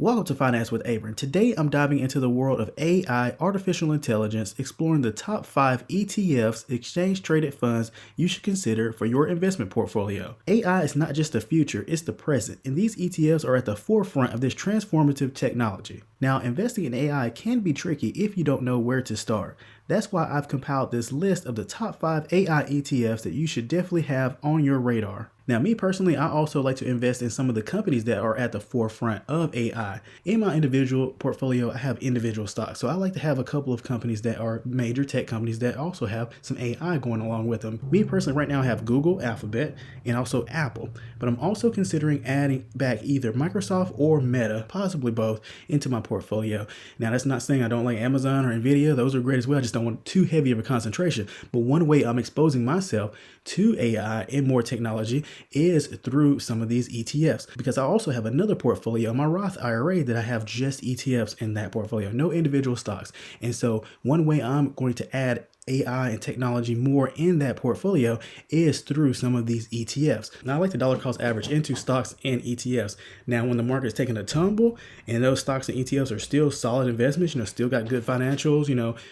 Welcome to Finance with Avrin. Today I'm diving into the world of AI, artificial intelligence, exploring the top 5 ETFs, exchange traded funds you should consider for your investment portfolio. AI is not just the future, it's the present, and these ETFs are at the forefront of this transformative technology. Now, investing in AI can be tricky if you don't know where to start. That's why I've compiled this list of the top 5 AI ETFs that you should definitely have on your radar. Now, me personally, I also like to invest in some of the companies that are at the forefront of AI. In my individual portfolio, I have individual stocks. So I like to have a couple of companies that are major tech companies that also have some AI going along with them. Me personally, right now, I have Google, Alphabet, and also Apple. But I'm also considering adding back either Microsoft or Meta, possibly both, into my portfolio. Now, that's not saying I don't like Amazon or Nvidia. Those are great as well. I just don't want too heavy of a concentration. But one way I'm exposing myself to AI and more technology is through some of these ETFs, because I also have another portfolio, my Roth IRA, that I have just ETFs in that portfolio, no individual stocks. And so one way I'm going to add AI and technology more in that portfolio is through some of these ETFs. Now, I like to dollar cost average into stocks and ETFs. Now, when the market is taking a tumble and those stocks and ETFs are still solid investments, still got good financials,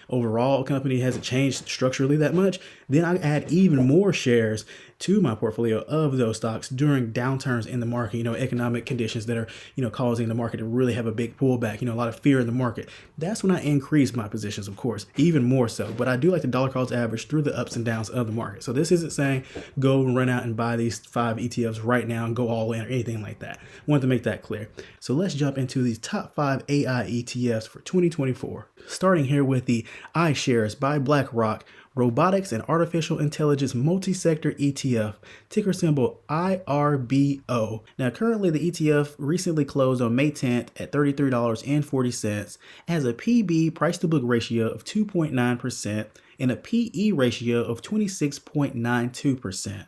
overall company hasn't changed structurally that much, then I add even more shares to my portfolio of those stocks during downturns in the market, economic conditions that are, causing the market to really have a big pullback, a lot of fear in the market. That's when I increase my positions, of course, even more so. But I do like the dollar cost average through the ups and downs of the market. So this isn't saying go run out and buy these 5 ETFs right now and go all in or anything like that. I wanted to make that clear. So let's jump into these top 5 AI ETFs for 2024. Starting here with the iShares by BlackRock Robotics and Artificial Intelligence Multi-Sector ETF, ticker symbol IRBO. Now, currently the ETF recently closed on May 10th at $33.40, has a PB, price to book ratio of 2.9% and a PE ratio of 26.92%.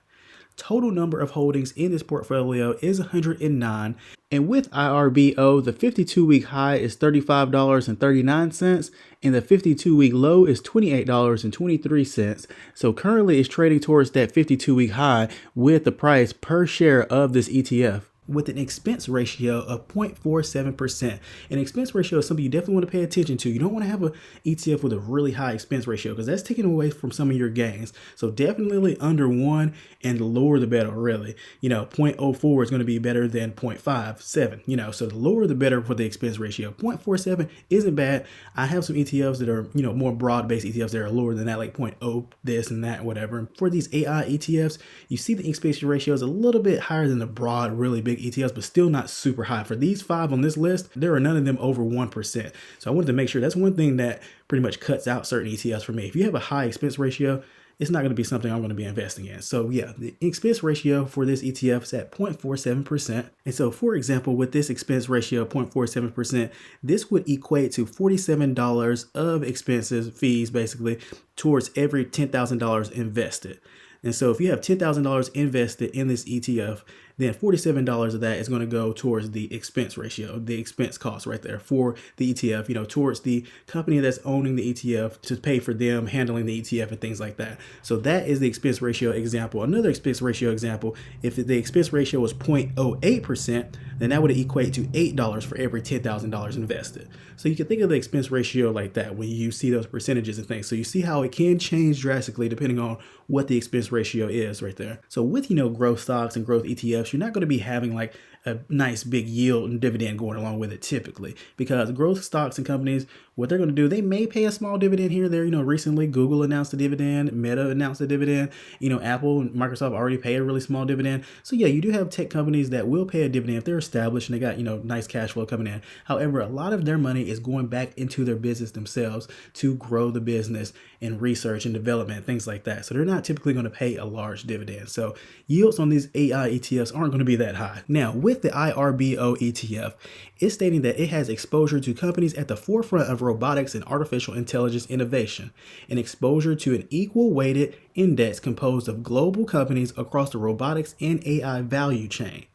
Total number of holdings in this portfolio is 109. And with IRBO, the 52-week high is $35.39 and the 52-week low is $28.23. So currently it's trading towards that 52-week high with the price per share of this ETF, with an expense ratio of 0.47%. An expense ratio is something you definitely want to pay attention to. You don't want to have an ETF with a really high expense ratio because that's taking away from some of your gains. So definitely under 1, and the lower the better, really. 0.04 is going to be better than 0.57, so the lower the better for the expense ratio. 0.47 isn't bad. I have some ETFs that are, more broad-based ETFs that are lower than that, like 0.0 this and that, whatever. For these AI ETFs, you see the expense ratio is a little bit higher than the broad, really big ETFs, but still not super high. For these 5 on this list, there are none of them over 1%. So I wanted to make sure that's one thing that pretty much cuts out certain ETFs for me. If you have a high expense ratio, it's not going to be something I'm going to be investing in. So yeah, the expense ratio for this ETF is at 0.47%. And so for example, with this expense ratio of 0.47%, this would equate to $47 of expenses, fees basically, towards every $10,000 invested. And so if you have $10,000 invested in this ETF, then $47 of that is going to go towards the expense ratio, the expense cost right there for the ETF, towards the company that's owning the ETF to pay for them handling the ETF and things like that. So that is the expense ratio example. Another expense ratio example, if the expense ratio was 0.08%, then that would equate to $8 for every $10,000 invested. So you can think of the expense ratio like that when you see those percentages and things. So you see how it can change drastically depending on what the expense ratio is right there. So with, growth stocks and growth ETFs, you're not going to be having like a nice big yield and dividend going along with it typically, because growth stocks and companies, what they're going to do, they may pay a small dividend here or there. Recently Google announced a dividend, Meta announced a dividend, Apple and Microsoft already pay a really small dividend. So yeah, you do have tech companies that will pay a dividend if they're established and they got, nice cash flow coming in. However, a lot of their money is going back into their business themselves to grow the business and research and development, things like that. So they're not typically going to pay a large dividend. So yields on these AI ETFs aren't going to be that high. Now, with the IRBO ETF, it's stating that it has exposure to companies at the forefront of robotics and artificial intelligence innovation, and exposure to an equal weighted index composed of global companies across the robotics and AI value chain.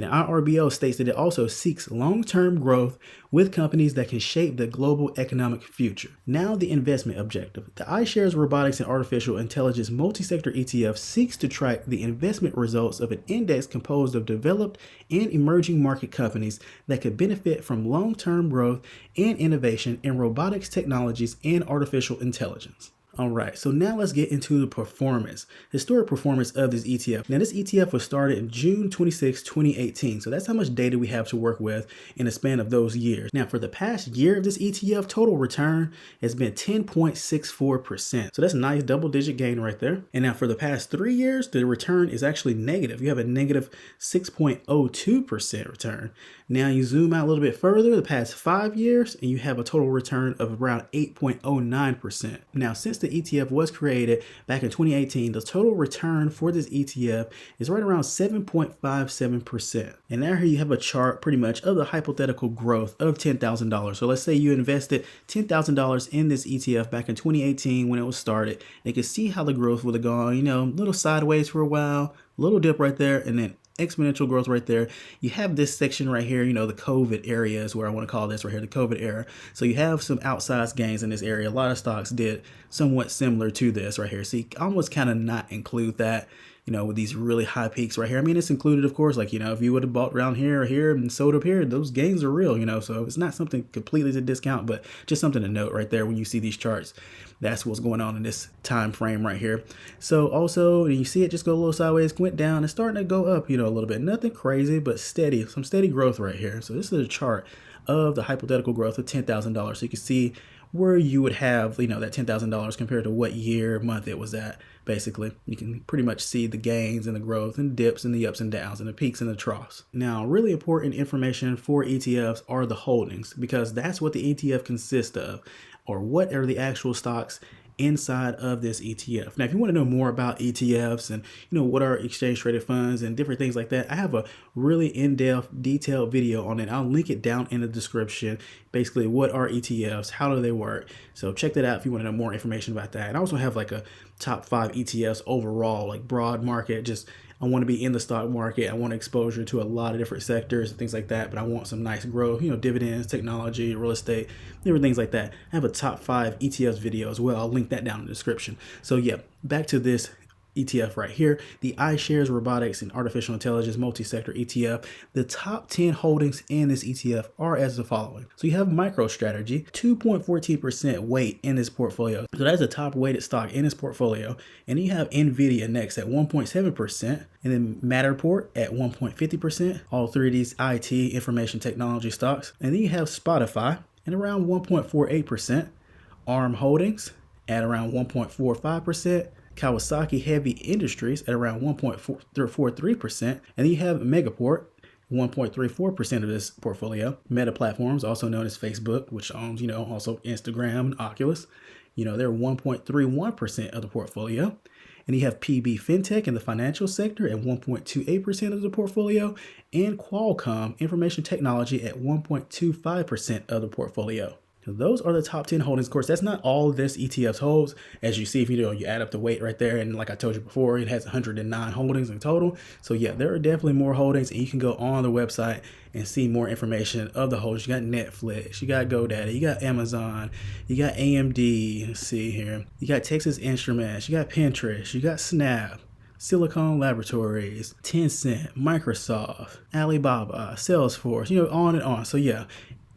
And IRBO states that it also seeks long-term growth with companies that can shape the global economic future. Now the investment objective. The iShares Robotics and Artificial Intelligence Multi-Sector ETF seeks to track the investment results of an index composed of developed and emerging market companies that could benefit from long-term growth and innovation in robotics technologies and artificial intelligence. All right, so now let's get into the historic performance of this ETF. Now, this ETF was started in June 26, 2018. So that's how much data we have to work with in the span of those years. Now, for the past year of this ETF, total return has been 10.64%. So that's a nice double-digit gain right there. And now for the past 3 years, the return is actually negative. You have a negative 6.02% return. Now you zoom out a little bit further, the past 5 years, and you have a total return of around 8.09%. Now, since the ETF was created back in 2018, the total return for this ETF is right around 7.57%. And now here you have a chart pretty much of the hypothetical growth of $10,000. So let's say you invested $10,000 in this ETF back in 2018 when it was started. And you can see how the growth would have gone, a little sideways for a while, a little dip right there, and then exponential growth right there. You have this section right here, the COVID area is where I want to call this right here, the COVID era. So you have some outsized gains in this area. A lot of stocks did somewhat similar to this right here. So you almost kind of not include that, with these really high peaks right here. I mean, it's included, of course, like, if you would have bought around here or here and sold up here, those gains are real, so it's not something completely to discount, but just something to note right there when you see these charts. That's what's going on in this time frame right here. So also, you see it just go a little sideways, went down, and starting to go up, a little bit. Nothing crazy, but steady, some steady growth right here. So this is a chart of the hypothetical growth of $10,000. So you can see where you would have, that $10,000 compared to what year, month it was at. Basically, you can pretty much see the gains and the growth and dips and the ups and downs and the peaks and the troughs. Now, really important information for ETFs are the holdings, because that's what the ETF consists of, or what are the actual stocks inside of this ETF. Now, if you want to know more about ETFs and what are exchange traded funds and different things like that, I have a really in-depth detailed video on it. I'll link it down in the description. Basically, what are ETFs, how do they work? So check that out if you want to know more information about that. And I also have like a top 5 ETFs overall, like broad market. Just I want to be in the stock market. I want exposure to a lot of different sectors and things like that, but I want some nice growth, dividends, technology, real estate, different things like that. I have a top 5 ETFs video as well. I'll link that down in the description. So yeah, back to this ETF right here, the iShares Robotics and Artificial Intelligence Multi-Sector ETF. The top 10 holdings in this ETF are as the following. So you have MicroStrategy, 2.14% weight in this portfolio. So that's the top weighted stock in this portfolio. And then you have NVIDIA next at 1.7%, and then Matterport at 1.50%. All three of these IT information technology stocks. And then you have Spotify at around 1.48%, ARM Holdings at around 1.45%, Kawasaki Heavy Industries at around 1.43%, and then you have Megaport, 1.34% of this portfolio. Meta Platforms, also known as Facebook, which owns, also Instagram and Oculus, they're 1.31% of the portfolio. And you have PB FinTech in the financial sector at 1.28% of the portfolio, and Qualcomm Information Technology at 1.25% of the portfolio. So those are the top 10 holdings. Of course, that's not all this ETF holds. As you see, if you add up the weight right there, and like I told you before, it has 109 holdings in total. So yeah, there are definitely more holdings, and you can go on the website and see more information of the holdings. You got Netflix, you got GoDaddy, you got Amazon, you got AMD. Let's see here. You got Texas Instruments, you got Pinterest, you got Snap, Silicon Laboratories, Tencent, Microsoft, Alibaba, Salesforce, on and on. So yeah,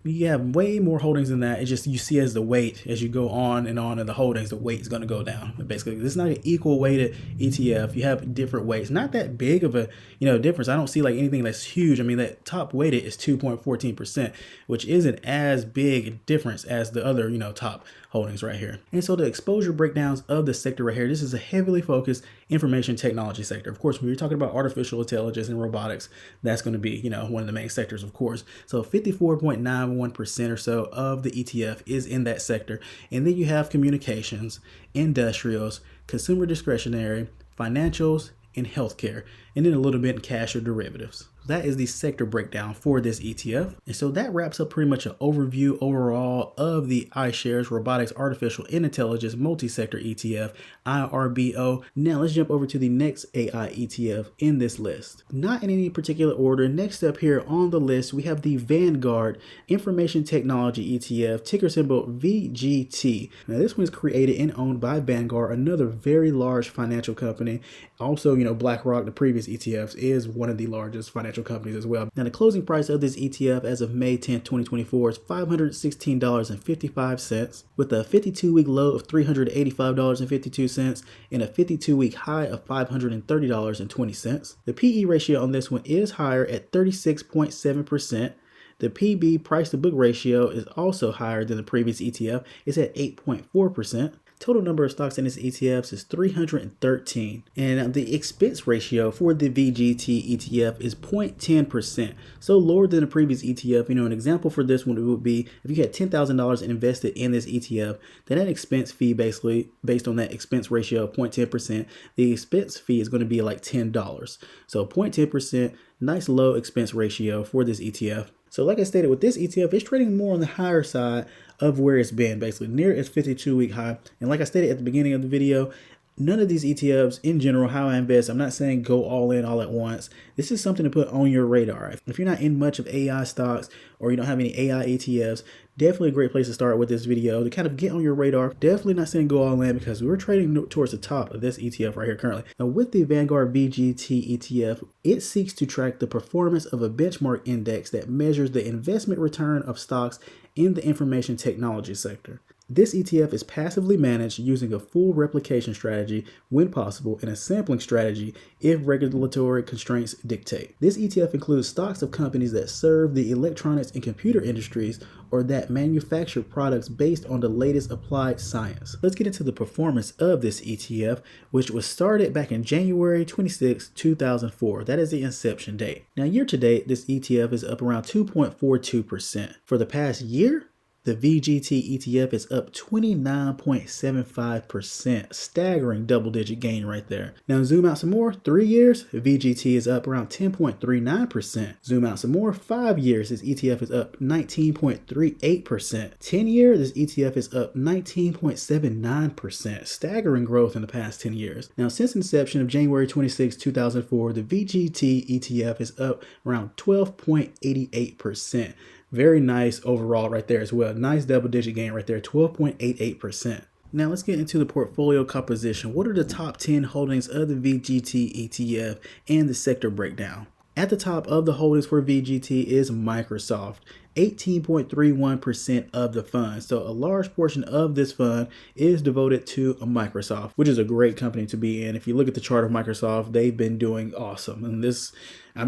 you have way more holdings than that. It's just you see as the weight, as you go on in the holdings, the weight is going to go down. But basically, this is not an equal weighted ETF. You have different weights. Not that big of a difference. I don't see like anything that's huge. I mean, that top weighted is 2.14%, which isn't as big a difference as the other top holdings right here. And so the exposure breakdowns of the sector right here, this is a heavily focused information technology sector. Of course, when you're talking about artificial intelligence and robotics, that's going to be, one of the main sectors, of course. So 54.91% or so of the ETF is in that sector. And then you have communications, industrials, consumer discretionary, financials, and healthcare, and then a little bit in cash or derivatives. That is the sector breakdown for this ETF. And so that wraps up pretty much an overview overall of the iShares Robotics Artificial Intelligence Multi-Sector ETF, IRBO. Now let's jump over to the next AI ETF in this list. Not in any particular order. Next up here on the list, we have the Vanguard Information Technology ETF, ticker symbol VGT. Now this one is created and owned by Vanguard, another very large financial company. Also, BlackRock, the previous ETFs, is one of the largest financial companies as well. Now the closing price of this ETF as of May 10th, 2024 is $516.55 with a 52-week low of $385.52 and a 52-week high of $530.20. The PE ratio on this one is higher at 36.7%. The PB, price to book ratio, is also higher than the previous ETF. It's at 8.4%. Total number of stocks in this ETFs is 313. And the expense ratio for the VGT ETF is 0.10%. So lower than the previous ETF. An example for this one would be if you had $10,000 invested in this ETF, then that expense fee, basically based on that expense ratio of 0.10%, the expense fee is going to be like $10. So 0.10%, nice low expense ratio for this ETF. So like I stated, with this ETF, it's trading more on the higher side of where it's been, basically near its 52-week high. And like I stated at the beginning of the video, none of these ETFs in general, how I invest, I'm not saying go all in all at once. This is something to put on your radar. If you're not in much of AI stocks or you don't have any AI ETFs, definitely a great place to start with this video to kind of get on your radar. Definitely not saying go all in because we're trading towards the top of this ETF right here currently. Now with the Vanguard VGT ETF, it seeks to track the performance of a benchmark index that measures the investment return of stocks in the information technology sector. This ETF is passively managed using a full replication strategy when possible and a sampling strategy if regulatory constraints dictate. This ETF includes stocks of companies that serve the electronics and computer industries or that manufacture products based on the latest applied science. Let's get into the performance of this ETF, which was started back in January 26, 2004. That is the inception date. Now year to date, this ETF is up around 2.42%. For the past year, the VGT ETF is up 29.75%, staggering double-digit gain right there. Now zoom out some more, 3 years, VGT is up around 10.39%. Zoom out some more, 5 years, this ETF is up 19.38%. 10 years, this ETF is up 19.79%, staggering growth in the past 10 years. Now since inception of January 26, 2004, the VGT ETF is up around 12.88%. Very nice overall right there as well. Nice double-digit gain right there, 12.88%. Now let's get into the portfolio composition. What are the top 10 holdings of the VGT ETF and the sector breakdown? At the top of the holdings for VGT is Microsoft, 18.31% of the fund. So a large portion of this fund is devoted to Microsoft, which is a great company to be in. If you look at the chart of Microsoft, they've been doing awesome. And they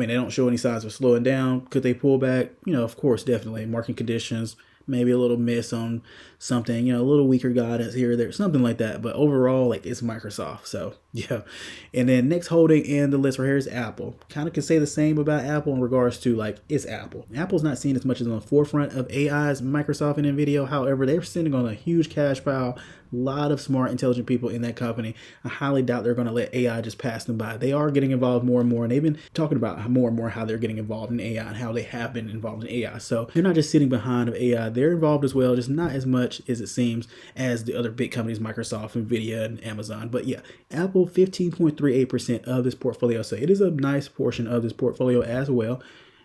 don't show any signs of slowing down. Could they pull back? Of course, definitely. Market conditions, maybe a little miss on something, a little weaker guidance here or there, something like that. But overall, it's Microsoft. So yeah. And then next holding in the list right here is Apple. Kind of can say the same about Apple in regards to it's Apple. Apple's not seen as much as on the forefront of AI as Microsoft and Nvidia. However, they're sitting on a huge cash pile. A lot of smart, intelligent people in that company. I highly doubt they're going to let AI just pass them by. They are getting involved more and more, and they've been talking about more and more how they're getting involved in AI and how they have been involved in AI. So they're not just sitting behind of AI. They're involved as well, just not as much as it seems as the other big companies, Microsoft, Nvidia, and Amazon. But yeah, Apple, 15.38% of this portfolio. So it is a nice portion of this portfolio as well.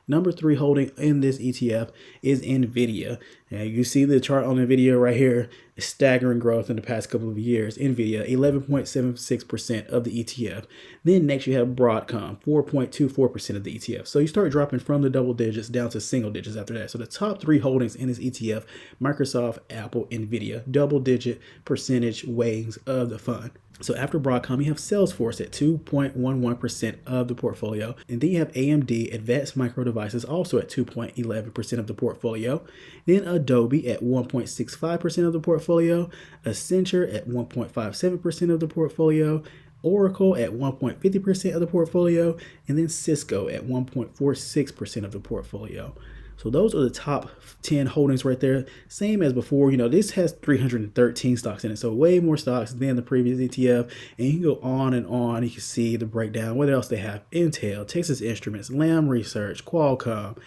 Number 3 holding in this ETF is Nvidia. Now you see the chart on Nvidia right here, staggering growth in the past couple of years. Nvidia, 11.76% of the ETF. Then next you have Broadcom, 4.24% of the ETF. So you start dropping from the double digits down to single digits after that. So the top 3 holdings in this ETF, Microsoft, Apple, Nvidia, double-digit percentage weightings of the fund. So after Broadcom, you have Salesforce at 2.11% of the portfolio. And then you have AMD, Advanced Micro Devices, also at 2.11% of the portfolio. Then Adobe at 1.65% of the portfolio. Accenture at 1.57% of the portfolio. Oracle at 1.50% of the portfolio. And then Cisco at 1.46% of the portfolio. So those are the top 10 holdings right there. Same as before, this has 313 stocks in it. So way more stocks than the previous ETF. And you can go on and on. You can see the breakdown. What else they have? Intel, Texas Instruments, Lam Research, Qualcomm,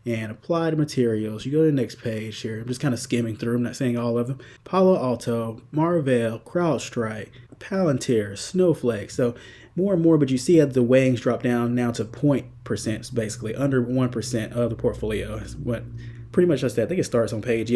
and Applied Materials. You go to the next page here. I'm just kind of skimming through. I'm not saying all of them. Palo Alto, Marvell, CrowdStrike, Palantir, Snowflake. So more and more, but you see the weightings drop down now to 0.%, basically under 1% of the portfolio. Is what pretty much just that. I think it starts on page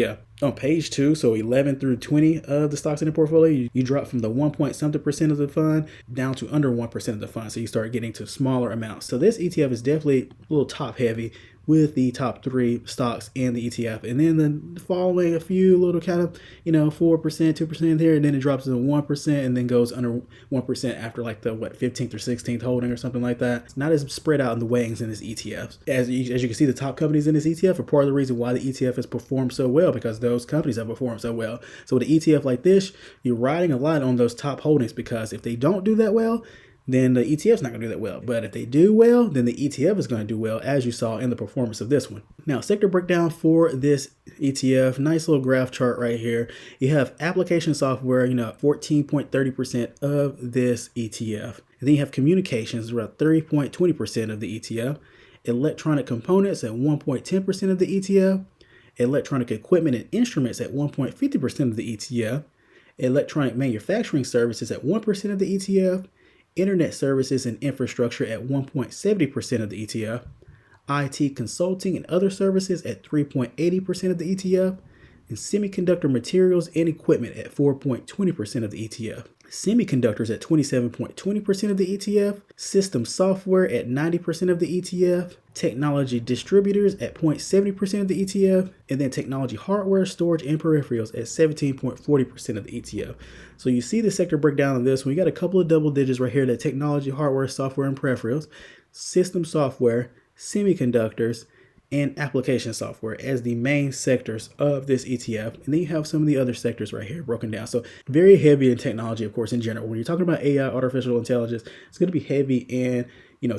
2. So 11 through 20 of the stocks in the portfolio, you drop from the 1% of the fund down to under 1% of the fund. So you start getting to smaller amounts. So this ETF is definitely a little top heavy with the top 3 stocks in the ETF. And then the following a few little kind of, 4%, 2% there, and then it drops to 1% and then goes under 1% after like the 15th or 16th holding or something like that. It's not as spread out in the weightings in this ETF. As you can see, the top companies in this ETF are part of the reason why the ETF has performed so well, because those companies have performed so well. So with an ETF like this, you're riding a lot on those top holdings, because if they don't do that well, then the ETF is not going to do that well. But if they do well, then the ETF is going to do well, as you saw in the performance of this one. Now, sector breakdown for this ETF, nice little graph chart right here. You have application software, 14.30% of this ETF. And then you have communications, around 3.20% of the ETF. Electronic components at 1.10% of the ETF. Electronic equipment and instruments at 1.50% of the ETF. Electronic manufacturing services at 1% of the ETF. Internet services and infrastructure at 1.70% of the ETF, IT consulting and other services at 3.80% of the ETF, and semiconductor materials and equipment at 4.20% of the ETF. Semiconductors at 27.20% of the ETF, system software at 90% of the ETF, technology distributors at 0.70% of the ETF, and then technology hardware, storage, and peripherals at 17.40% of the ETF. So you see the sector breakdown of this. We got a couple of double digits right here: that technology, hardware, software, and peripherals, system software, semiconductors, and application software as the main sectors of this ETF. And then you have some of the other sectors right here broken down. So very heavy in technology, of course, in general. When you're talking about AI, artificial intelligence, it's going to be heavy in,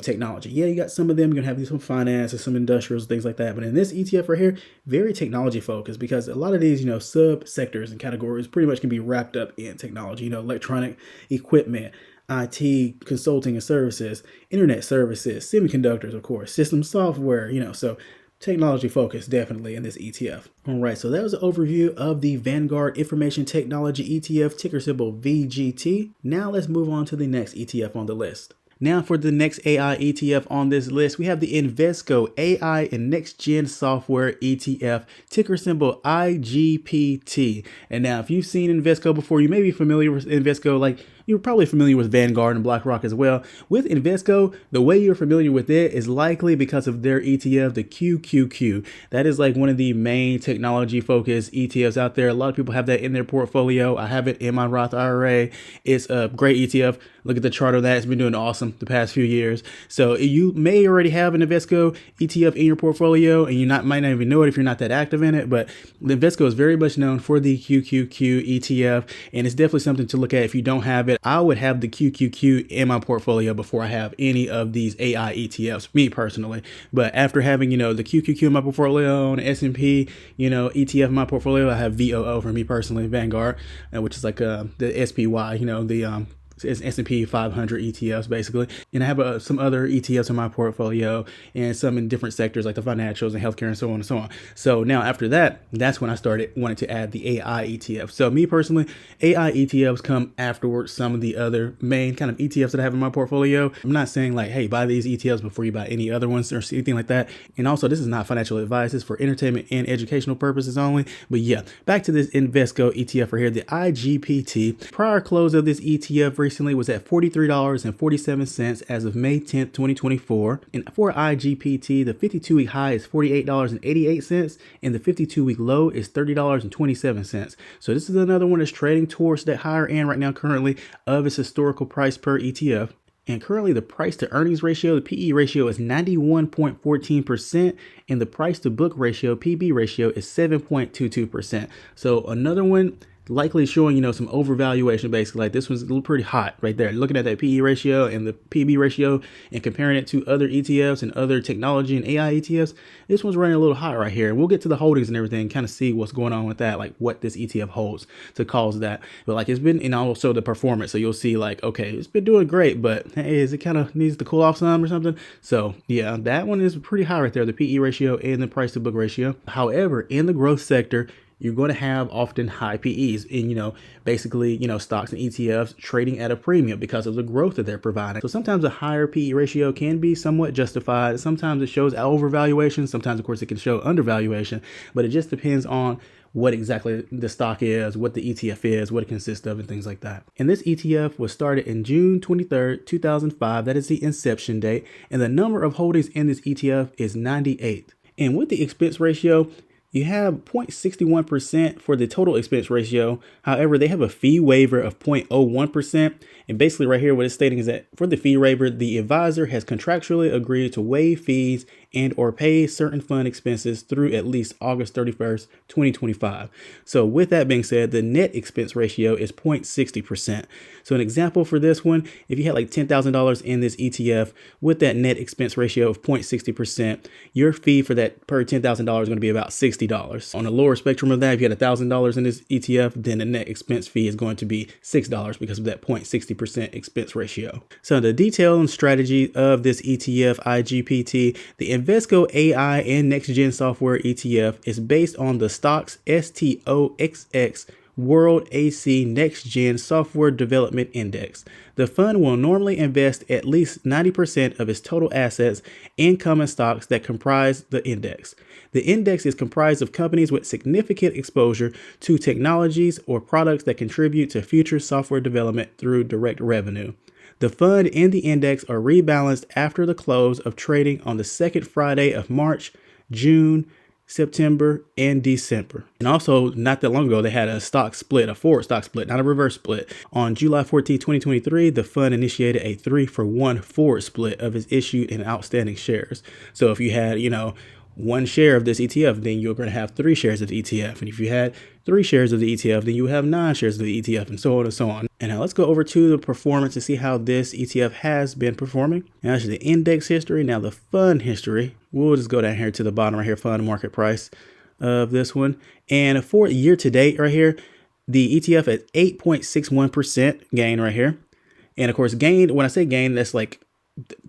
technology. Yeah, you got some of them, you're going to have some finance and some industrials, things like that. But in this ETF right here, very technology focused, because a lot of these, sub sectors and categories pretty much can be wrapped up in technology, electronic equipment, IT consulting and services, internet services, semiconductors, of course, system software, so technology focus definitely in this ETF. All right, so that was an overview of the Vanguard Information Technology ETF, ticker symbol VGT. Now let's move on to the next ETF on the list. Now for the next AI ETF on this list, we have the Invesco AI and Next Gen Software ETF, ticker symbol IGPT. And now if you've seen Invesco before, you may be familiar with Invesco, like you're probably familiar with Vanguard and BlackRock as well. With Invesco, the way you're familiar with it is likely because of their ETF, the QQQ. That is like one of the main technology focused ETFs out there. A lot of people have that in their portfolio. I have it in my Roth IRA. It's a great ETF. Look at the chart of that. It's been doing awesome the past few years. So you may already have an Invesco ETF in your portfolio, and you might not even know it if you're not that active in it. But the Invesco is very much known for the QQQ ETF, and it's definitely something to look at if you don't have it. I would have the QQQ in my portfolio before I have any of these AI ETFs, me personally. But after having, the QQQ in my portfolio and S&P, ETF in my portfolio, I have VOO for me personally, Vanguard, which is like the SPY, the it's S&P 500 ETFs basically. And I have some other ETFs in my portfolio, and some in different sectors like the financials and healthcare and so on and so on. So now after that, that's when I started wanting to add the AI ETF. So me personally, AI ETFs come afterwards some of the other main kind of ETFs that I have in my portfolio. I'm not saying like, hey, buy these ETFs before you buy any other ones or anything like that. And also, this is not financial advice. It's for entertainment and educational purposes only. But yeah, back to this Invesco ETF right here, the IGPT. Prior close of this ETF recently was at $43.47 as of May 10th, 2024. And for IGPT, the 52-week high is $48.88 and the 52-week low is $30.27. So this is another one that's trading towards that higher end right now currently of its historical price per ETF. And currently the price to earnings ratio, the PE ratio, is 91.14%, and the price to book ratio, PB ratio, is 7.22%. So another one likely showing, some overvaluation. Basically, like this one's pretty hot right there. Looking at that PE ratio and the PB ratio and comparing it to other ETFs and other technology and AI ETFs, this one's running a little hot right here. And we'll get to the holdings and everything, kind of see what's going on with that, like what this ETF holds to cause that. But like it's been, and also the performance. So you'll see like, okay, it's been doing great, but hey, is it kind of needs to cool off some or something? So yeah, that one is pretty high right there, the PE ratio and the price to book ratio. However, in the growth sector, you're going to have often high PEs in, basically, stocks and ETFs trading at a premium because of the growth that they're providing. So sometimes a higher PE ratio can be somewhat justified. Sometimes it shows overvaluation. Sometimes, of course, it can show undervaluation, but it just depends on what exactly the stock is, what the ETF is, what it consists of, and things like that. And this ETF was started in June 23rd, 2005. That is the inception date. And the number of holdings in this ETF is 98. And with the expense ratio, you have 0.61% for the total expense ratio. However, they have a fee waiver of 0.01%. And basically right here, what it's stating is that for the fee waiver, the advisor has contractually agreed to waive fees and or pay certain fund expenses through at least August 31st, 2025. So with that being said, the net expense ratio is 0.60%. So an example for this one, if you had like $10,000 in this ETF with that net expense ratio of 0.60%, your fee for that per $10,000 is going to be about $60. On the lower spectrum of that, if you had $1,000 in this ETF, then the net expense fee is going to be $6 because of that 0.60% expense ratio. So the detail and strategy of this ETF IGPT, the Invesco AI and Next Gen Software ETF, is based on the stocks STOXX World AC Next Gen Software Development Index. The fund will normally invest at least 90% of its total assets in common stocks that comprise the index. The index is comprised of companies with significant exposure to technologies or products that contribute to future software development through direct revenue. The fund and the index are rebalanced after the close of trading on the second Friday of March, June, September, and December. And also, not that long ago, they had a stock split, a forward stock split, not a reverse split. On July 14, 2023, the fund initiated a 3-for-1 forward split of its issued and outstanding shares. So if you had, one share of this ETF, then you're going to have 3 shares of the ETF. And if you had 3 shares of the ETF, then you have 9 shares of the ETF, and so on and so on. And now let's go over to the performance to see how this ETF has been performing. Now that's the index history. Now the fund history, we'll just go down here to the bottom right here, fund market price of this one. And for year to date right here, the ETF at 8.61% gain right here. And of course, gain, when I say gain, that's like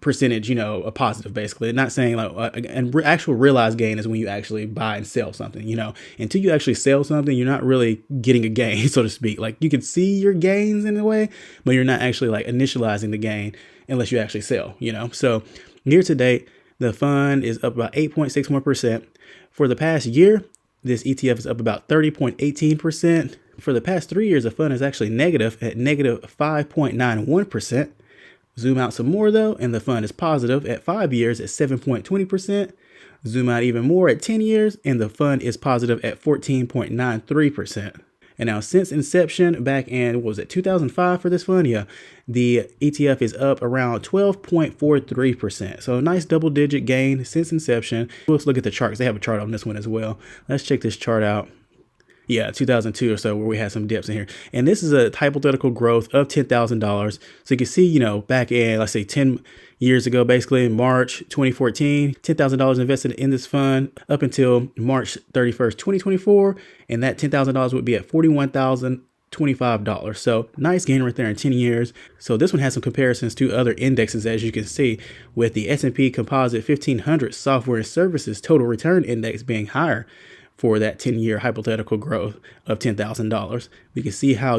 percentage, a positive, basically. Not saying like actual realized gain is when you actually buy and sell something, until you actually sell something, you're not really getting a gain, so to speak. Like you can see your gains in a way, but you're not actually like initializing the gain unless you actually sell, So year to date, the fund is up about 8.61%. For the past year, this ETF is up about 30.18%. For the past 3 years, the fund is actually negative at negative 5.91%. Zoom out some more though, and the fund is positive at 5 years at 7.20%. Zoom out even more at 10 years, and the fund is positive at 14.93%. And now since inception back in, what was it, 2005 for this fund? Yeah, the ETF is up around 12.43%. So a nice double digit gain since inception. Let's look at the charts. They have a chart on this one as well. Let's check this chart out. Yeah, 2002 or so, where we had some dips in here. And this is a hypothetical growth of $10,000. So you can see, back in, let's say 10 years ago, basically in March 2014, $10,000 invested in this fund up until March 31st, 2024. And that $10,000 would be at $41,025. So nice gain right there in 10 years. So this one has some comparisons to other indexes, as you can see, with the S&P Composite 1500 Software and Services Total Return Index being higher for that 10-year hypothetical growth of $10,000. We can see how,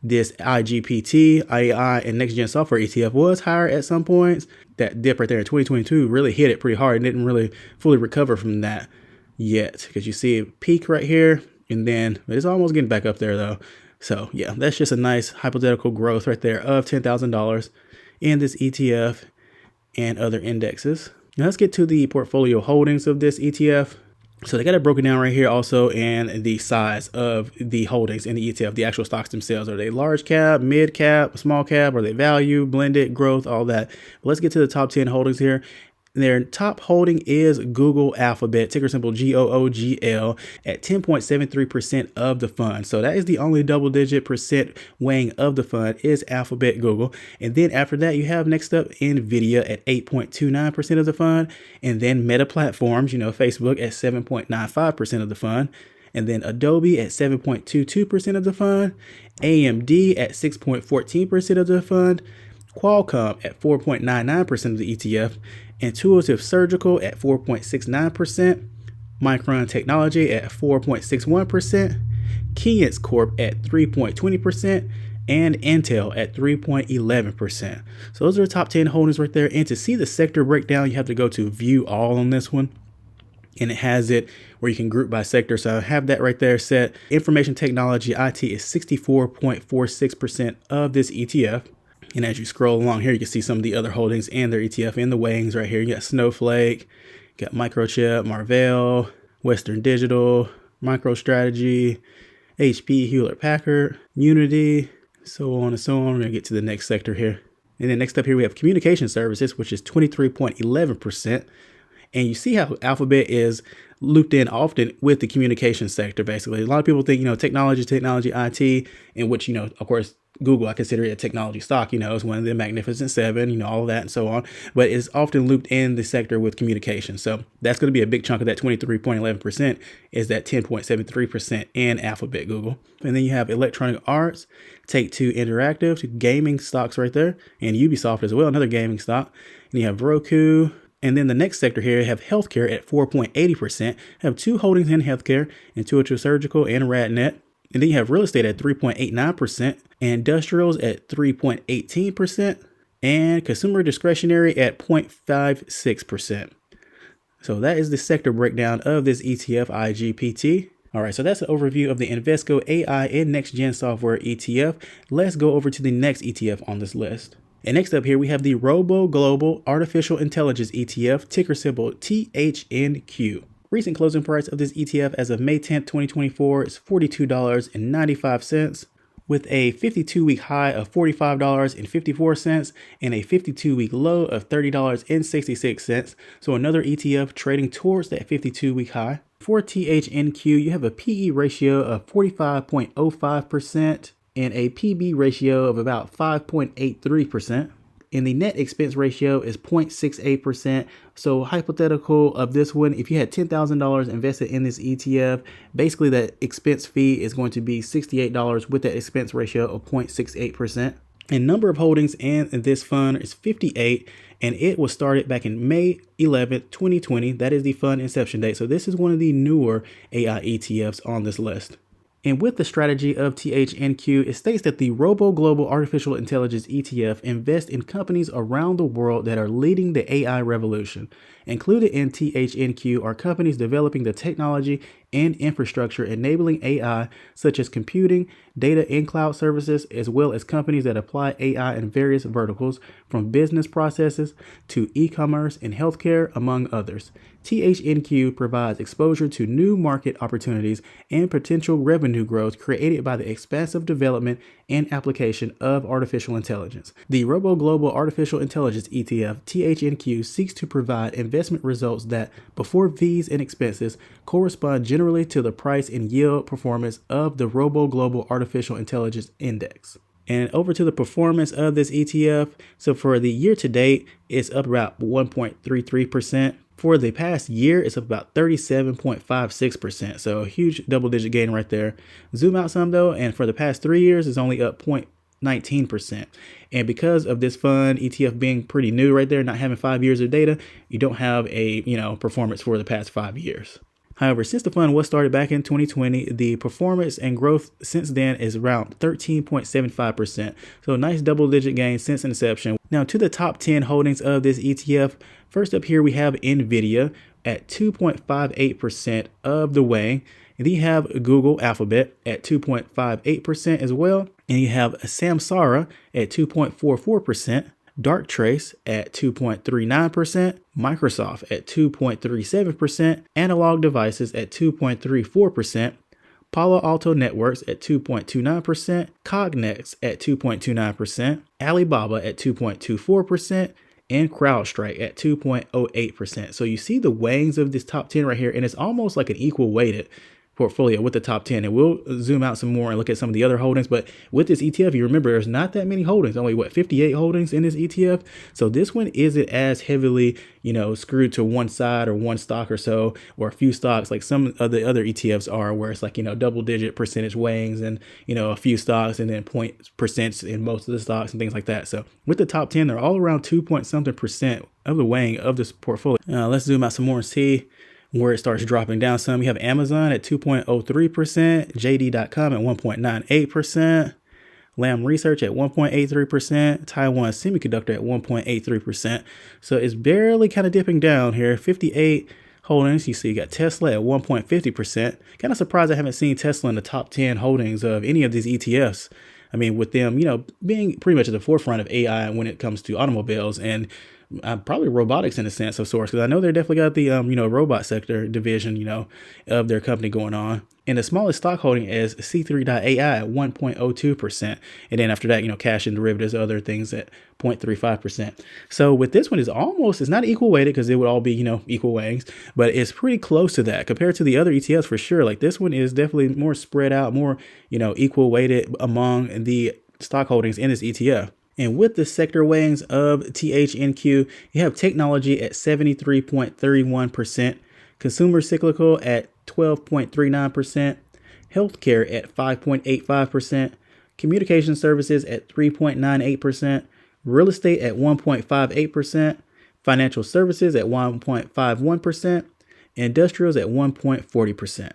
this IGPT, AI, and Next Gen Software ETF was higher at some points. That dip right there in 2022 really hit it pretty hard and didn't really fully recover from that yet, because you see a peak right here, and then it's almost getting back up there though. So yeah, that's just a nice hypothetical growth right there of $10,000 in this ETF and other indexes. Now let's get to the portfolio holdings of this ETF. So they got it broken down right here also, and the size of the holdings in the ETF, the actual stocks themselves. Are they large cap, mid cap, small cap? Are they value, blended, growth, all that? But let's get to the top 10 holdings here. Their top holding is Google Alphabet, ticker symbol GOOGL, at 10.73% of the fund. So that is the only double-digit percent weighing of the fund is Alphabet Google. And then after that, you have next up NVIDIA at 8.29% of the fund. And then Meta Platforms, Facebook at 7.95% of the fund. And then Adobe at 7.22% of the fund. AMD at 6.14% of the fund. Qualcomm at 4.99% of the ETF, Intuitive Surgical at 4.69%, Micron Technology at 4.61%, Keyence Corp at 3.20%, and Intel at 3.11%. So those are the top 10 holdings right there. And to see the sector breakdown, you have to go to View All on this one. And it has it where you can group by sector. So I have that right there set. Information Technology IT is 64.46% of this ETF. And as you scroll along here, you can see some of the other holdings and their ETF in the weighings right here. You got Snowflake, you got Microchip, Marvell, Western Digital, MicroStrategy, HP, Hewlett Packard, Unity, so on and so on. We're going to get to the next sector here. And then next up here, we have Communication Services, which is 23.11%. And you see how Alphabet is looped in often with the communication sector, basically. A lot of people think, technology, IT, in which, of course, Google, I consider it a technology stock, it's one of the Magnificent Seven, all of that and so on, but it's often looped in the sector with communication. So that's going to be a big chunk of that 23.11% is that 10.73% in Alphabet Google. And then you have Electronic Arts, Take-Two Interactive, gaming stocks right there, and Ubisoft as well, another gaming stock. And you have Roku. And then the next sector here, you have healthcare at 4.80%. Have two holdings in healthcare, Intuitive Surgical and RadNet. And then you have real estate at 3.89%, industrials at 3.18%, and consumer discretionary at 0.56%. So that is the sector breakdown of this ETF IGPT. All right, so that's an overview of the Invesco AI and Next Gen Software ETF. Let's go over to the next ETF on this list. And next up here, we have the Robo Global Artificial Intelligence ETF, ticker symbol THNQ. Recent closing price of this ETF as of May 10th, 2024 is $42.95, with a 52-week high of $45.54 and a 52-week low of $30.66. So another ETF trading towards that 52-week high. For THNQ, you have a PE ratio of 45.05% and a PB ratio of about 5.83%. And the net expense ratio is 0.68%. So hypothetical of this one, if you had $10,000 invested in this ETF, basically that expense fee is going to be $68 with that expense ratio of 0.68%. And number of holdings in this fund is 58, and it was started back in May 11th, 2020. That is the fund inception date. So this is one of the newer AI ETFs on this list. And with the strategy of THNQ, it states that the Robo Global Artificial Intelligence ETF invests in companies around the world that are leading the AI revolution. Included in THNQ are companies developing the technology and infrastructure enabling AI, such as computing, data and cloud services, as well as companies that apply AI in various verticals, from business processes to e-commerce and healthcare, among others. THNQ provides exposure to new market opportunities and potential revenue growth created by the expansive development and application of artificial intelligence. The Robo Global Artificial Intelligence ETF, THNQ, seeks to provide investment results that, before fees and expenses, correspond generally to the price and yield performance of the Robo Global Artificial Intelligence Index. And over to the performance of this ETF. So for the year to date, it's up about 1.33%. For the past year, it's up about 37.56%. So a huge double-digit gain right there. Zoom out some though, and for the past 3 years, it's only up 0.19%. And because of this fund ETF being pretty new right there, not having 5 years of data, you don't have a performance for the past 5 years. However, since the fund was started back in 2020, the performance and growth since then is around 13.75%. So a nice double-digit gain since inception. Now to the top 10 holdings of this ETF. First up here, we have NVIDIA at 2.58% of the way. And then you have Google Alphabet at 2.58% as well. And you have Samsara at 2.44%. Darktrace at 2.39%, Microsoft at 2.37%, Analog Devices at 2.34%, Palo Alto Networks at 2.29%, Cognex at 2.29%, Alibaba at 2.24%, and CrowdStrike at 2.08%. So you see the weighings of this top 10 right here, and it's almost like an equal weighted portfolio with the top 10. And we'll zoom out some more and look at some of the other holdings. But with this ETF, you remember there's not that many holdings, only 58 holdings in this ETF. So this one isn't as heavily, screwed to one side or one stock or so, or a few stocks like some of the other ETFs are, where it's like, double digit percentage weighings and, a few stocks and then 0.% in most of the stocks and things like that. So with the top 10, they're all around 2 point something percent of the weighing of this portfolio. Let's zoom out some more and see where it starts dropping down some. You have Amazon at 2.03%, JD.com at 1.98%, Lam Research at 1.83%, Taiwan Semiconductor at 1.83%. So it's barely kind of dipping down here. 58 holdings. You see you got Tesla at 1.50%. Kind of surprised I haven't seen Tesla in the top 10 holdings of any of these ETFs. I mean, with them, being pretty much at the forefront of AI when it comes to automobiles and probably robotics in a sense of sorts, because I know they're definitely got the robot sector division of their company going on. And the smallest stock holding is C3.ai at 1.02%. And then after that, cash and derivatives, other things at 0.35%. So with this one, it's not equal weighted because it would all be, equal weighings, but it's pretty close to that compared to the other ETFs for sure. Like this one is definitely more spread out, more, equal weighted among the stock holdings in this ETF. And with the sector weighings of THNQ, you have technology at 73.31%, consumer cyclical at 12.39%, healthcare at 5.85%, communication services at 3.98%, real estate at 1.58%, financial services at 1.51%, industrials at 1.40%.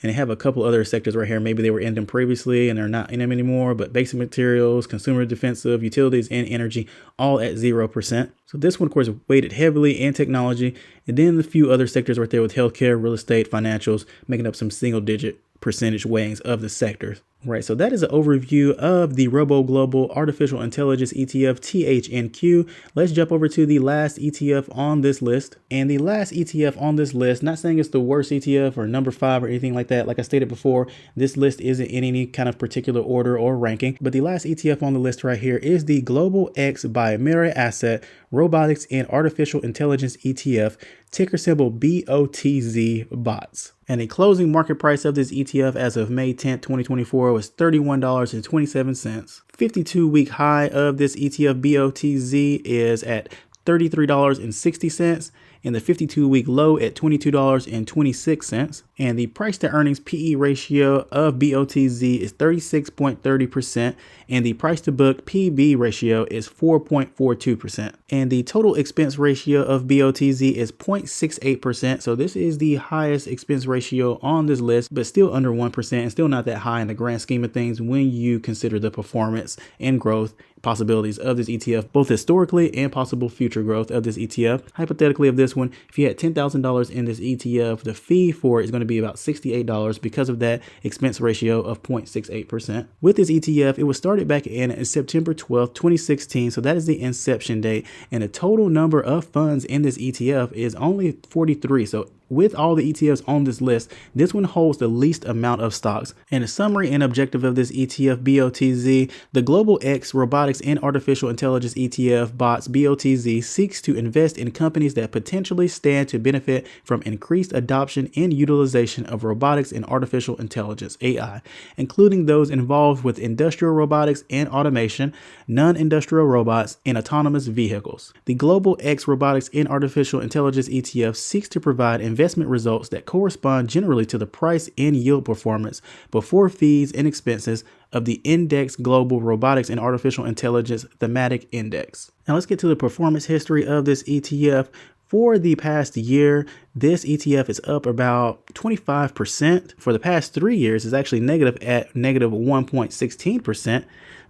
And they have a couple other sectors right here. Maybe they were in them previously and they're not in them anymore, but basic materials, consumer defensive, utilities, and energy, all at 0%. So this one, of course, weighted heavily in technology. And then the few other sectors right there with healthcare, real estate, financials, making up some single digit percentage weighings of the sectors. Right, so that is an overview of the Robo Global Artificial Intelligence ETF THNQ. Let's jump over to the last ETF on this list. And the last ETF on this list, not saying it's the worst ETF or number 5 or anything like that. Like I stated before, this list isn't in any kind of particular order or ranking. But the last ETF on the list right here is the Global X by Mary Asset Robotics and Artificial Intelligence ETF, ticker symbol BOTZ BOTZ. And the closing market price of this ETF as of May 10th, 2024 was $31.27. 52-week high of this ETF BOTZ is at $33.60. And the 52-week low at $22.26. And the price to earnings PE ratio of BOTZ is 36.30%. And the price to book PB ratio is 4.42%. And the total expense ratio of BOTZ is 0.68%. So this is the highest expense ratio on this list, but still under 1% and still not that high in the grand scheme of things when you consider the performance and growth possibilities of this ETF, both historically and possible future growth of this ETF. Hypothetically of this one, if you had $10,000 in this ETF, the fee for it is going to be about $68 because of that expense ratio of 0.68%. With this ETF, it was started back in September 12th, 2016. So that is the inception date. And the total number of funds in this ETF is only 43. So with all the ETFs on this list, this one holds the least amount of stocks. And a summary and objective of this ETF BOTZ, the Global X Robotics and Artificial Intelligence ETF BOTZ BOTZ seeks to invest in companies that potentially stand to benefit from increased adoption and utilization of robotics and artificial intelligence AI, including those involved with industrial robotics and automation, non-industrial robots, and autonomous vehicles. The Global X Robotics and Artificial Intelligence ETF seeks to provide investment results that correspond generally to the price and yield performance before fees and expenses of the Index Global Robotics and Artificial Intelligence Thematic Index. Now let's get to the performance history of this ETF. For the past year, this ETF is up about 25%. For the past 3 years, it's actually negative at negative 1.16%.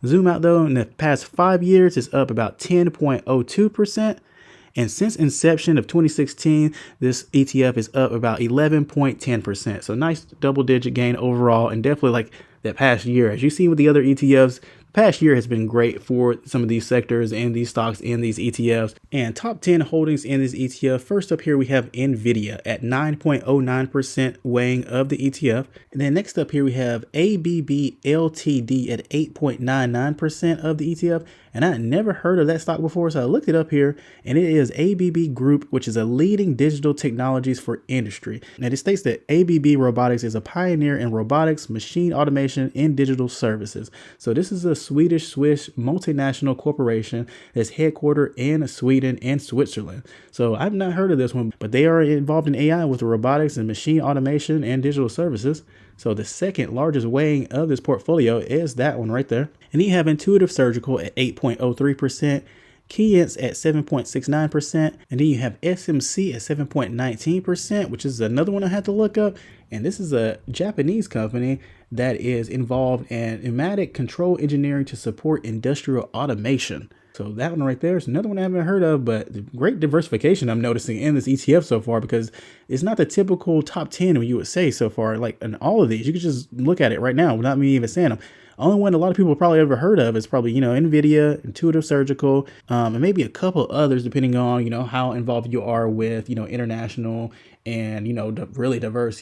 Zoom out though, in the past 5 years, it's up about 10.02%. And since inception of 2016, this ETF is up about 11.10%. So nice double digit gain overall, and definitely like that past year. As you see with the other ETFs, Past year has been great for some of these sectors and these stocks and these ETFs. And top 10 holdings in this ETF. First up here, we have NVIDIA at 9.09% weighing of the ETF. And then next up here, we have ABB LTD at 8.99% of the ETF. And I had never heard of that stock before, so I looked it up here, and it is ABB Group, which is a leading digital technologies for industry. Now, it states that ABB Robotics is a pioneer in robotics, machine automation, and digital services. So this is a Swedish multinational corporation that's headquartered in Sweden and Switzerland. So I've not heard of this one, but they are involved in AI with robotics and machine automation and digital services. So the second largest weighing of this portfolio is that one right there. And you have Intuitive Surgical at 8.03%, Keyence at 7.69%, and then you have SMC at 7.19%, which is another one I had to look up. And this is a Japanese company that is involved in pneumatic control engineering to support industrial automation. So that one right there is another one I haven't heard of, but great diversification I'm noticing in this ETF so far, because it's not the typical top 10 you would say so far. Like in all of these, you could just look at it right now without me even saying them. Only one a lot of people probably ever heard of is probably, NVIDIA, Intuitive Surgical, and maybe a couple others depending on, how involved you are with, international and, really diverse,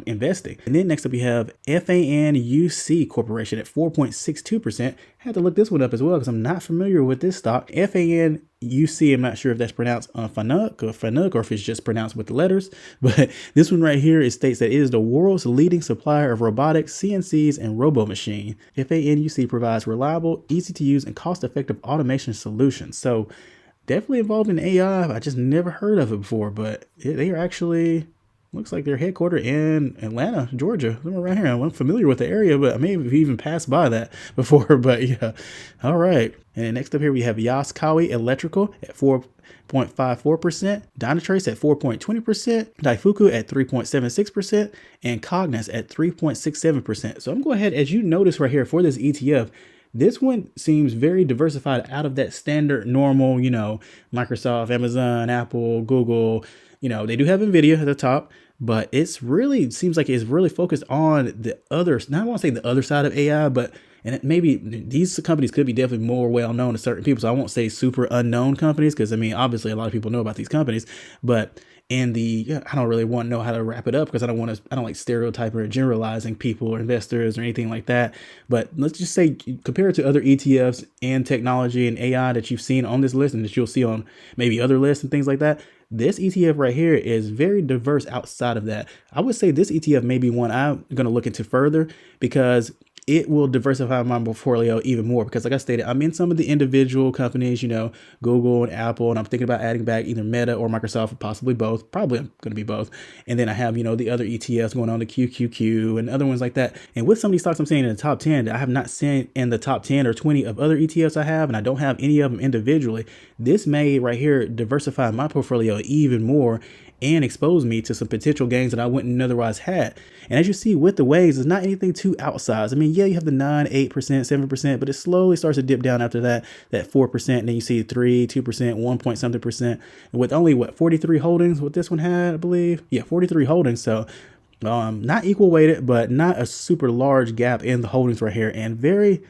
investing. And then next up, we have FANUC Corporation at 4.62%. Had to look this one up as well because I'm not familiar with this stock. FANUC, I'm not sure if that's pronounced Fanuc or if it's just pronounced with the letters. But this one right here, it states that it is the world's leading supplier of robotics, CNCs, and robo machine. FANUC provides reliable, easy to use, and cost-effective automation solutions. So definitely involved in AI. I just never heard of it before, but they are actually... looks like they're headquartered in Atlanta, Georgia. Somewhere around here. I'm familiar with the area, but I may have even passed by that before. But yeah, all right. And then next up here, we have Yaskawa Electrical at 4.54%, Dynatrace at 4.20%, Daifuku at 3.76%, and Cognos at 3.67%. So I'm going ahead, as you notice right here for this ETF, this one seems very diversified out of that standard normal, Microsoft, Amazon, Apple, Google. They do have NVIDIA at the top, but it's really seems like it's really focused on the others. Now I want to say the other side of AI, but and maybe these companies could be definitely more well known to certain people. So I won't say super unknown companies because obviously a lot of people know about these companies, but I don't really want to know how to wrap it up because I don't like stereotyping or generalizing people or investors or anything like that. But let's just say compared to other ETFs and technology and AI that you've seen on this list and that you'll see on maybe other lists and things like that, this ETF right here is very diverse outside of that. I would say this ETF may be one I'm going to look into further because it will diversify my portfolio even more because like I stated, I'm in some of the individual companies, Google and Apple, and I'm thinking about adding back either Meta or Microsoft, or possibly both. Probably going to be both. And then I have, the other ETFs going on, the QQQ and other ones like that. And with some of these stocks I'm saying in the top 10 that I have not seen in the top 10 or 20 of other ETFs I have, and I don't have any of them individually, this may right here diversify my portfolio even more and expose me to some potential gains that I wouldn't otherwise had. And as you see with the waves, it's not anything too outsized. Yeah, you have the 9, 8%, 7%, but it slowly starts to dip down after that 4%. And then you see 3, 2%, 1 point something percent. And with only 43 holdings, what this one had, I believe. Yeah, 43 holdings. So not equal weighted, but not a super large gap in the holdings right here, and very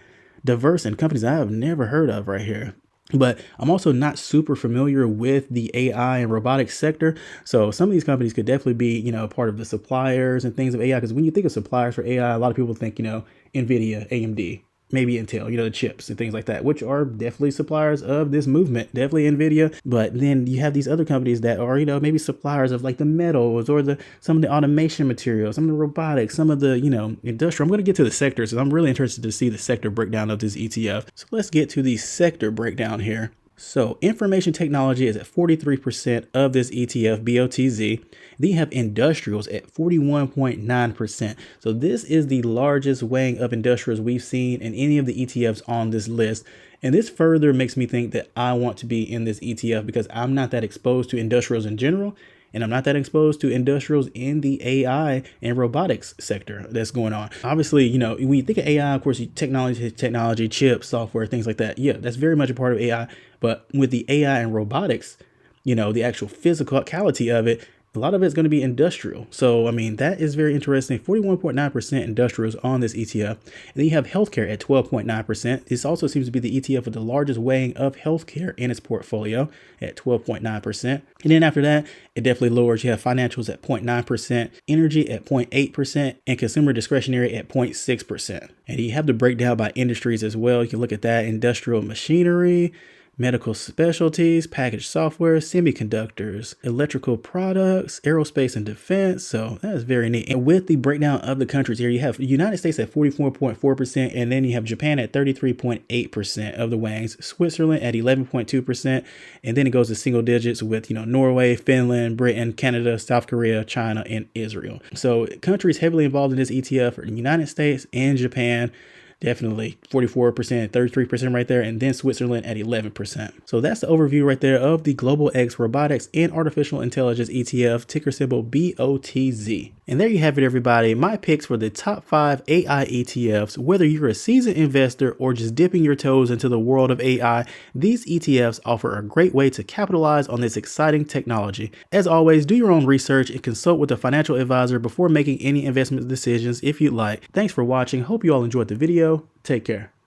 diverse in companies I have never heard of right here. But I'm also not super familiar with the AI and robotics sector. So some of these companies could definitely be, part of the suppliers and things of AI. Because when you think of suppliers for AI, a lot of people think, NVIDIA, AMD, maybe Intel, the chips and things like that, which are definitely suppliers of this movement, definitely NVIDIA. But then you have these other companies that are, maybe suppliers of like the metals or some of the automation materials, some of the robotics, some of the, industrial. I'm going to get to the sectors and I'm really interested to see the sector breakdown of this ETF. So let's get to the sector breakdown here. So information technology is at 43% of this ETF, BOTZ. Then you have industrials at 41.9%. So this is the largest weighing of industrials we've seen in any of the ETFs on this list. And this further makes me think that I want to be in this ETF because I'm not that exposed to industrials in general. And I'm not that exposed to industrials in the AI and robotics sector that's going on. Obviously, when you think of AI, of course, technology, chips, software, things like that. Yeah, that's very much a part of AI. But with the AI and robotics, the actual physicality of it, a lot of it's going to be industrial. So, I mean, that is very interesting. 41.9% industrials on this ETF. And then you have healthcare at 12.9%. This also seems to be the ETF with the largest weighing of healthcare in its portfolio at 12.9%. And then after that, it definitely lowers. You have financials at 0.9%, energy at 0.8%, and consumer discretionary at 0.6%. And you have the breakdown by industries as well. You can look at that: industrial machinery, medical specialties, packaged software, semiconductors, electrical products, aerospace and defense. So that is very neat. And with the breakdown of the countries here, you have the United States at 44.4%, and then you have Japan at 33.8% of the weightings, Switzerland at 11.2%, and then it goes to single digits with, Norway, Finland, Britain, Canada, South Korea, China, and Israel. So countries heavily involved in this ETF are the United States and Japan. Definitely 44%, 33% right there, and then Switzerland at 11%. So that's the overview right there of the Global X Robotics and Artificial Intelligence ETF, ticker symbol BOTZ. And there you have it, everybody. My picks for the top 5 AI ETFs. Whether you're a seasoned investor or just dipping your toes into the world of AI, these ETFs offer a great way to capitalize on this exciting technology. As always, do your own research and consult with a financial advisor before making any investment decisions if you'd like. Thanks for watching. Hope you all enjoyed the video. Take care.